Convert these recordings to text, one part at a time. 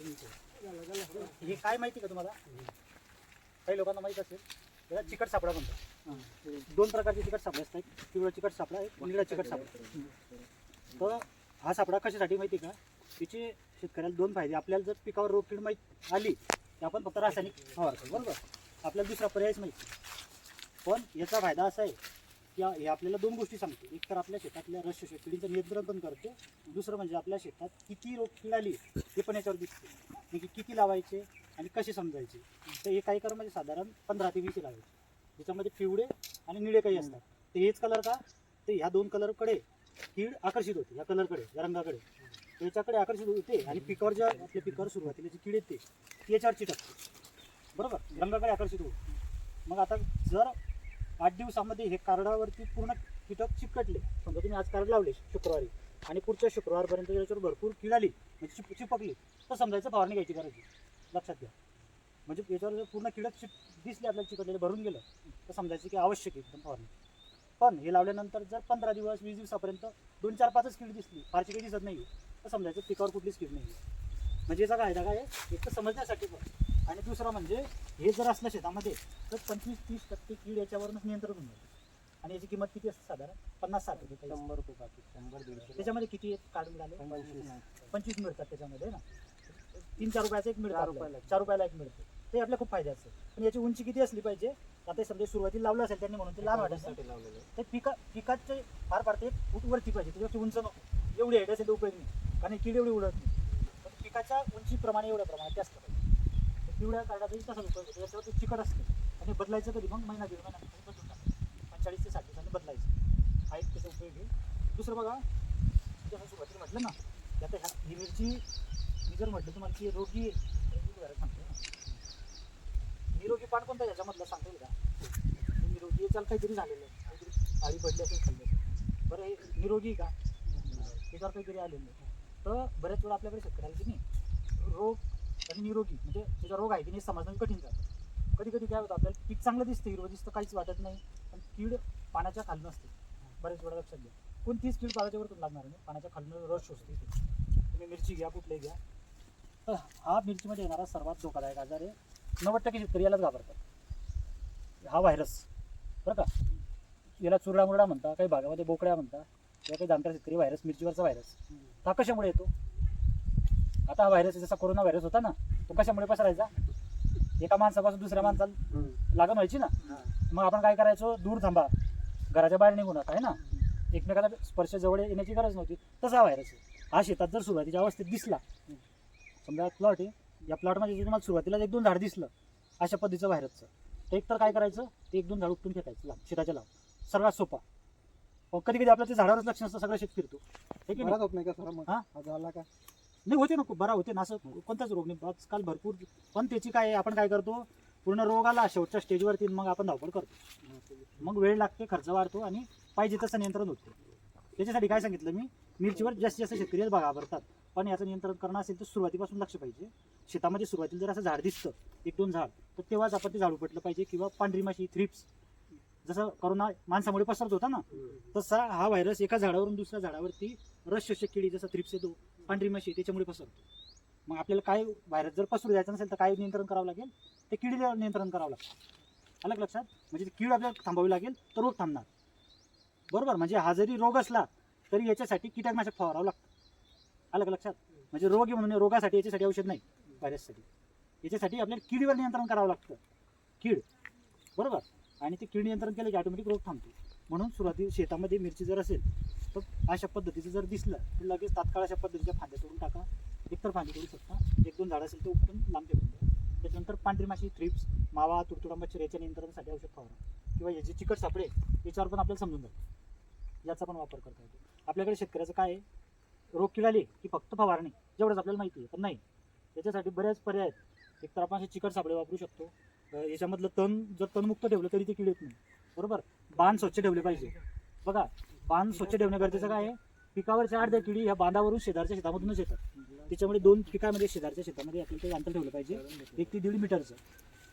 हे काय माहिती का तुम्हाला? काही लोकांना माहित असेल, त्याला चिकट सापळा म्हणतात. दोन प्रकारचे चिकट सापळे असतात, पिवळा चिकट सापळा आहे, निळा चिकट सापळा. तर हा सापळा कशासाठी माहिती का? तिचे शेतकऱ्याला दोन फायदे. आपल्याला जर पिकावर रोगकीड माहीत आली तर आपण फक्त रासायनिक फवारतो, बरोबर. आपल्याला दुसरा पर्यायच माहिती. पण याचा फायदा असा आहे की हे आपल्याला दोन गोष्टी सांगते. एक तर आपल्या शेतातल्या रस शोषक किडींचं नियंत्रण पण करते. दुसरं म्हणजे आपल्या शेतात किती रोगकीड आली हे पण याच्यावर दिसते. म्हणजे किती लावायचे आणि कसे समजायचे. तर एका एकरमध्ये साधारण 15 ते 20 लावायचे. ज्याच्यामध्ये पिवळे आणि निळे काही असतात. तर हेच कलर का? तर ह्या दोन कलरकडे कीड आकर्षित होते, या कलरकडे, या रंगाकडे. याच्याकडे आकर्षित होते आणि पिकावर ज्या आपल्या पिकावर सुरुवातीला जी कीड येते ती याच्यावर चिटकते, बरोबर. रंगाकडे आकर्षित होते. मग आता जर 8 दिवसामध्ये हे कार्डावरती पूर्ण कीटक चिकटले, समजा तुम्ही आज कार्ड लावले शुक्रवारी आणि पुढच्या शुक्रवारपर्यंत याच्यावर भरपूर कीड आली, म्हणजे चिपकली, तर समजायचं फवारणी घ्यायची गरज आहे. लक्षात घ्या. म्हणजे याच्यावर जर पूर्ण कीडक दिसले आपल्याला चिकटलेलं भरून गेलं तर समजायचं की आवश्यक आहे एकदम फवारणी. पण हे लावल्यानंतर जर 15 दिवस 20 दिवसापर्यंत 2, 4, 5च कीड दिसली, फारशी काही दिसत नाही, तर समजायचं पिकावर कुठलीच कीड नाही. म्हणजे याचा फायदा काय आहे? एक तर समजण्यासाठी पण, आणि दुसरा म्हणजे हे जर असलं शेतामध्ये तर 25-30% कीड याच्यावरूनच नियंत्रण होऊन जाते. आणि याची किंमत किती असते? साधारण 50-60 रुपये, 100 रुपये बाकी, 100-150. त्याच्यामध्ये किती कार्ड मिळाले? 25 मिळतात त्याच्यामध्ये ना. 3-4 रुपयाचं एक मिळतं, 4 रुपयाला एक मिळतं. ते आपल्या खूप फायद्याचं. पण याची उंची किती असली पाहिजे? आता समजा सुरुवातीला लावलं असेल त्यांनी म्हणून ते लहान वाटायसाठी लावलेलं आहे. ते पिकाचे फार ते फूट वरती पाहिजे, त्याच्यावरची उंच नको. एवढी हाईट असेल तर उपयोग नाही, कारण कीड एवढी उडत नाही. पण पिकाच्या उंचीप्रमाणे एवढ्या प्रमाणात जास्त पाहिजे. पिवळ्या कार्डाचाही तसाच उपयोग होतो. याच्यावरती चिकट असते आणि बदलायचं कधी? मग महिना 1.5 महिना बदलून टाकायचं. 45 ते 60 दिवसांनी बदलायचं. हा एक त्याचा उपयोग आहे. दुसरं बघा, जसं सुरुवातीला म्हटलं ना, की आता ही मिरची मी जर म्हटलं तुम्हाला की रोगी सांगतो ना, निरोगी पान कोणतं याच्यामधलं सांगता येईल का? निरोगी याच्याला काहीतरी झालेलं आहे, काहीतरी आळी पडली असेल, खाल्ली असेल. बरं, हे निरोगी का? त्याच्यावर काहीतरी आलेलं आहे. तर बऱ्याच वेळा आपल्याकडे शेतकऱ्याला की नाही रोग आणि निरोगी म्हणजे त्याचा रोग आहे की नाही समजणं कठीण जातं. कधी कधी काय होतं, आपल्याला पीक चांगलं दिसतं, हिरवं दिसतं, काहीच वाटत नाही, पण कीड पाण्याच्या खाली नसते. बऱ्याच वेळा लक्षात घ्या, कोणतीच कीड पाण्याच्या वरतून लागणार नाही, पाण्याच्या खालून रस शोषते. तुम्ही मिरची घ्या, कुठल्याही घ्या. तर हा मिरचीमध्ये येणारा सर्वात धोकादायक आजार आहे. 90% शेतकरी यालाच घाबरतात. हा व्हायरस, बरं का. याला चुरडामुरडा म्हणता, काही भागामध्ये बोकड्या म्हणता, किंवा काही जाणकार शेतकरी व्हायरस, मिरचीवरचा व्हायरस. हा कशामुळे येतो? आता हा व्हायरस जसा कोरोना व्हायरस होता ना, तो कशामुळे पसरायचा? एका माणसापासून दुसऱ्या माणसाला लागण व्हायची ना. मग आपण काय करायचो? दूर थांबा, घराच्या बाहेर निघू नका, आहे ना. एकमेकाला स्पर्श जवळ येण्याची गरज नव्हती. तसा हा व्हायरस आहे. हा शेतात जर सुरुवातीच्या अवस्थेत दिसला, समजा प्लॉट आहे, या प्लॉटमध्ये जर तुम्हाला सुरुवातीला 1-2 झाड दिसलं अशा पद्धतीचं व्हायरसचं, तर एकतर काय करायचं? ते 1-2 झाड उपटून फेकायचं लांब, शेताच्या लांब. सर्वात सोपा. कधी कधी आपल्या ते झाडावरच लक्ष नसतं, सगळं शेत फिरतो. हे की होत नाही का सर? मग हा झाला का नाही होते ना, खूप बरा होते ना, असं कोणताच रोग नाही आजकाल भरपूर. पण त्याची काय आहे, आपण काय करतो? पूर्ण रोग आला शेवटच्या स्टेजवरती, मग आपण धावपळ करतो. मग वेळ लागते, खर्च वाढतो आणि पाहिजे तसं नियंत्रण होतं. त्याच्यासाठी काय सांगितलं मी, मिरचीवर जास्तीत जास्त शेतकरी घाबरतात. पण याचं नियंत्रण करणं असेल तर सुरुवातीपासून लक्ष पाहिजे. शेतामध्ये सुरुवातीला जर असं झाड दिसतं 1-2 झाड, तर तेव्हाच आपण ते झाड उपटलं पाहिजे. किंवा पांढरी माशी, थ्रिप्स, जसं कोरोना माणसामुळे पसरत होता ना, तसा हा व्हायरस एका झाडावरून दुसऱ्या झाडावरती रस शोषक किडी जसा थ्रिप्स येतो, पांढरी माशी, त्याच्यामुळे पसरतो. मग आपल्याला काय व्हायरस जर पसरू द्यायचं नसेल तर काय नियंत्रण करावं लागेल? ते किडीला नियंत्रण करावं लागतं. अलग लक्षात, म्हणजे कीड आपल्याला थांबावी लागेल तर रोग थांबणार, बरोबर. म्हणजे हा जरी रोग असला तरी याच्यासाठी कीटकनाशक फवारावं लागतं. अलग लक्षात. म्हणजे रोग आहे म्हणून रोगासाठी याच्यासाठी औषध नाही, व्हायरससाठी. याच्यासाठी आपल्याला किडीवर नियंत्रण करावं लागतं, कीड, बरोबर. आणि ते कीड नियंत्रण केलं की ऑटोमॅटिक रोग थांबतो. म्हणून सुरुवाती शेतामध्ये मिरची जर असेल तर अशा पद्धतीचं जर दिसलं तर लगेच तात्काळ अशा पद्धतीच्या फांद्या तोडून टाका. एकतर फांदी तोडू शकता, 1-2 झाड असेल तर उपटून लांब फेकून द्या. त्याच्यानंतर पांढरी माशी, थ्रिप्स, मावा, तुडतुडा, मच्छर याच्या नियंत्रणासाठी औषध फवारा. किंवा याचे चिकट सापळे याच्यावर पण आपल्याला समजून जातं, याचा पण वापर करता येतो. आपल्याकडे शेतकऱ्याचं काय आहे, रोग किड आली की फक्त फवारणी, जेवढंच आपल्याला माहिती आहे. पण नाही, याच्यासाठी बरेच पर्याय आहेत. एकतर आपण असे चिकट सापळे वापरू शकतो. याच्यामधलं तण जर तणमुक्त ठेवलं तरी ते किड येत नाही, बरोबर. बांध स्वच्छ ठेवले पाहिजे. बघा, बांध स्वच्छ ठेवणं गरजेचं काय आहे? पिकावरच्या अर्ध्या किडी ह्या बांधावरून शेजारच्या शेतामधूनच येतात. त्याच्यामुळे 2 पिकामध्ये शेजारच्या शेतामध्ये आपल्याला ते अंतर ठेवलं पाहिजे, 1 ते 1.5 मीटरचं.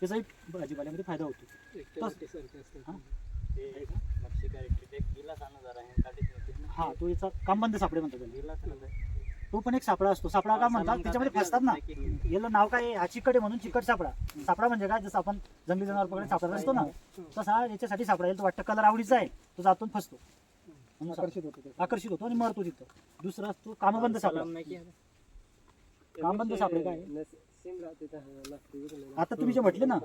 त्याचाही भाजीपाल्यामध्ये फायदा होतो. हा, तो याचा कामबंद सापळे म्हणतात. तो पण एक सापळा असतो. सापळा का म्हणतात, त्याच्यामध्ये फसतात ना. याला नाव काय आहे? हा चिकट आहे म्हणून चिकट सापळा. सापळा म्हणजे काय, जसं आपण जंगली जनावर पकडे सापळा असतो ना, तसा याच्यासाठी सापळा येईल. तो वाटतं कलर आवडीचा आहे, तो जातून फसतो, आकर्षित होतो आणि मरतो तिथं. दुसरा असतो कामबंद सापळा. कामबंद सापळे काय आहे? आता तुम्ही जे म्हटले ना,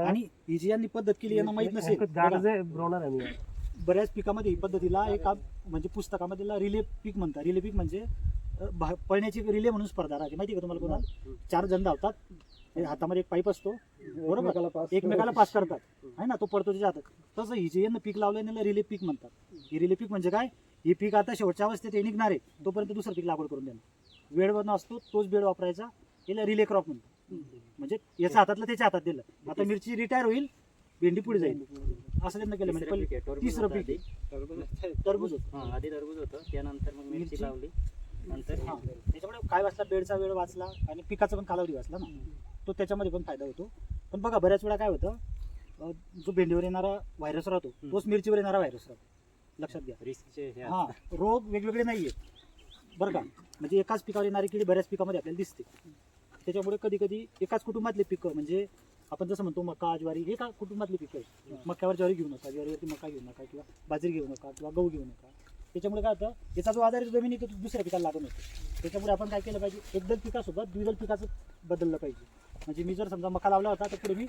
आणि ही जी यांनी पद्धत केली यांना माहित नसेल. बऱ्याच पिकामध्ये ही पद्धतीला एक म्हणजे पुस्तकामध्ये रिले पीक म्हणतात. रिले पीक म्हणजे पळण्याची रिले म्हणून स्पर्धा राहते, माहिती का तुम्हाला? कोणाला 4 जण धावतात, हातामध्ये एक पाईप असतो, बरोबर, एकमेकाला पास करतात, आहे ना, तो पडतो त्याच्या हातात. तसं ही जे यांना पीक लावलं रिले पीक म्हणतात. ही रिले पीक म्हणजे काय, हे पीक आता शेवटच्या अवस्थेत हे निघणार आहे, तोपर्यंत दुसरं पीक लागवड करून देणार. वेळ बनवून असतो तोच बेड वापरायचा, याला रिले क्रॉप म्हणतात. म्हणजे याच्या हातातलं त्याच्या हातात दिलं. आता मिरची रिटायर होईल, भेंडी पुढे जाईल, असं त्यांना केलं. म्हणजे तिसरं पीक टरबूज होतं. आधी टरबूज होतं, त्यानंतर मग मिरची लावली. नंतर त्याच्यामुळे काय वाचला, बेडचा वेळ वाचला आणि पिकाचा पण कालावधी वाचला ना, तो त्याच्यामध्ये पण फायदा होतो. पण बघा बऱ्याच वेळा काय होतं, जो भेंडीवर येणारा व्हायरस राहतो तोच मिरचीवर येणारा व्हायरस राहतो, लक्षात घ्या. रिस्कचे हा, रोग वेगवेगळे नाहीये बरं का. म्हणजे एकाच पिकावर येणारी किडी बऱ्याच पिकामध्ये आपल्याला दिसते. त्याच्यामुळे कधी कधी एकाच कुटुंबातले पिकं, म्हणजे आपण जसं म्हणतो मका ज्वारी, हे का कुटुंबातली पिकं आहे. मक्यावर ज्वारी घेऊ नका, ज्वारीवरती मका घेऊ नका, किंवा बाजरी घेऊ नका, किंवा गहू घेऊ नका. त्याच्यामुळे काय होतं, याचा जो आधार जमीन आहे तो दुसऱ्या पिकाला लागून होतो. त्याच्यामुळे आपण काय केलं पाहिजे, एकदल पिकासोबत द्विदल पिकाचं बदललं पाहिजे. म्हणजे मी जर समजा मका लावला होता तर पुढे मी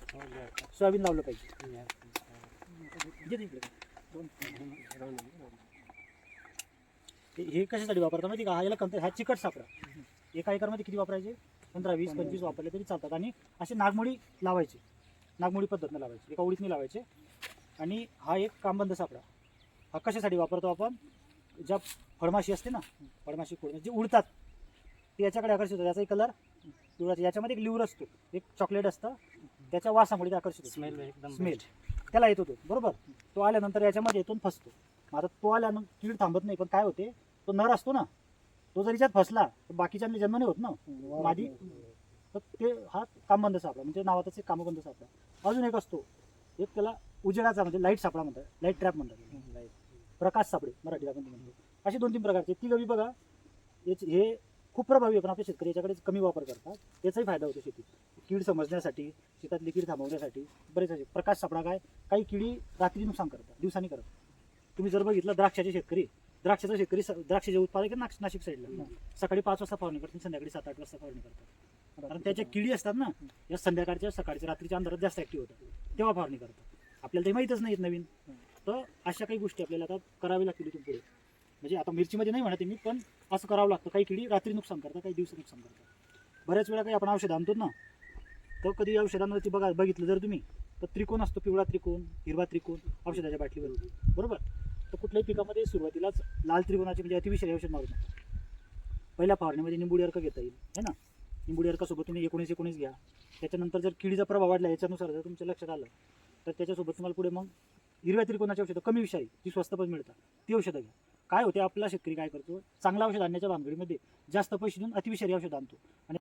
सोयाबीन लावलं पाहिजे. हे कशासाठी वापरतात माहिती का, हा याला हा चिकट सापळा. एका एकरमध्ये किती वापरायचे, 15, 20, 25 वापरले तरी चालतात. आणि असे नागमोडी लावायचे, नागमोडी पद्धतीने लावायचे, एका उडीतने लावायचे. आणि हा एक कामबंद सापळा. हा कशासाठी वापरतो आपण, ज्या फळमाशी असते ना, फळमाशी जे उडतात ते याच्याकडे आकर्षित होतात. याचाही कलर पिवळा, याच्यामध्ये एक लिव्हर असतो, एक चॉकलेट असतं, त्याच्या वासामुळे ते आकर्षित होतो. स्मेल त्याला येतो तो, बरोबर. तो आल्यानंतर याच्यामध्ये येतून फसतो. आता तो आल्यानंतर कीड थांबत नाही, पण काय होते, तो नर असतो ना, तो जर याच्यात फसला तर बाकीच्यांनी जन्म नाही होत ना मादी. तर ते हा कामबंद सापळा, म्हणजे नावातच एक कामबंद सापळा. अजून एक असतो, एक त्याला उजेडाचा म्हणजे लाईट सापळा म्हणतात, लाईट ट्रॅप म्हणतात, प्रकाश सापळे मराठीत आपण म्हणतो. असे 2-3 प्रकारचे. ती गवी बघा, हे खूप प्रभावी आहे, पण आपले शेतकरी याच्याकडे कमी वापर करतात. याचाही फायदा होतो शेतीत, कीड समजण्यासाठी, शेतातली कीड थांबवण्यासाठी बरेच असे. प्रकाश सापळा काय, काही किडी रात्री नुकसान करतात, दिवसांनी करतात. तुम्ही जर बघितलं द्राक्षाचे शेतकरी, द्राक्षाचे उत्पादक नाशिक साईडला सकाळी 5 वाजता फवारणी करतात, संध्याकाळी 7-8 वाजता फवारणी करतात. कारण त्याच्या किडी असतात ना, या संध्याकाळच्या सकाळच्या रात्रीच्या अंधारात जास्त ऍक्टिव्ह होतात, तेव्हा फवारणी करतात. आपल्याला ते माहीतच नाहीत नवीन. तर अशा काही गोष्टी आपल्याला आता करावी लागतील इथून पुढे. म्हणजे आता मिरचीमध्ये नाही म्हणते मी, पण असं करावं लागतं. काही किडी रात्री नुकसान करतात, काही दिवस नुकसान करतात. बऱ्याच वेळा काही आपण औषध आणतो ना, तर कधी औषधांवरती बघितलं जर तुम्ही, तर त्रिकोण असतो, पिवळा त्रिकोण, हिरवा त्रिकोण औषधाच्या बाटलीवरती, बरोबर. तर कुठल्याही पिकामध्ये सुरुवातीलाच लाल त्रिकोणाची म्हणजे अतिविषारी औषध मारू नका. पहिल्या फवारणीमध्ये निंबुडी अर्क घेता येईल, है ना. निंबुडी अर्कासोबत तुम्ही 19-19 घ्या. त्याच्यानंतर जर किडीचा प्रभाव वाढला याच्यानुसार जर तुमच्या लक्षात आलं, तर त्याच्यासोबत तुम्हाला पुढे मग हिरव्या त्रिकोणाची औषधं कमी विषारी, ती स्वस्त पण मिळतात, ती औषधं घ्या. काय होते, आपला शेतकरी काय करतो, चांगला औषध आणण्याच्या भानगडीमध्ये जास्त पैसे देऊन अतिविषारी औषध आणतो आणि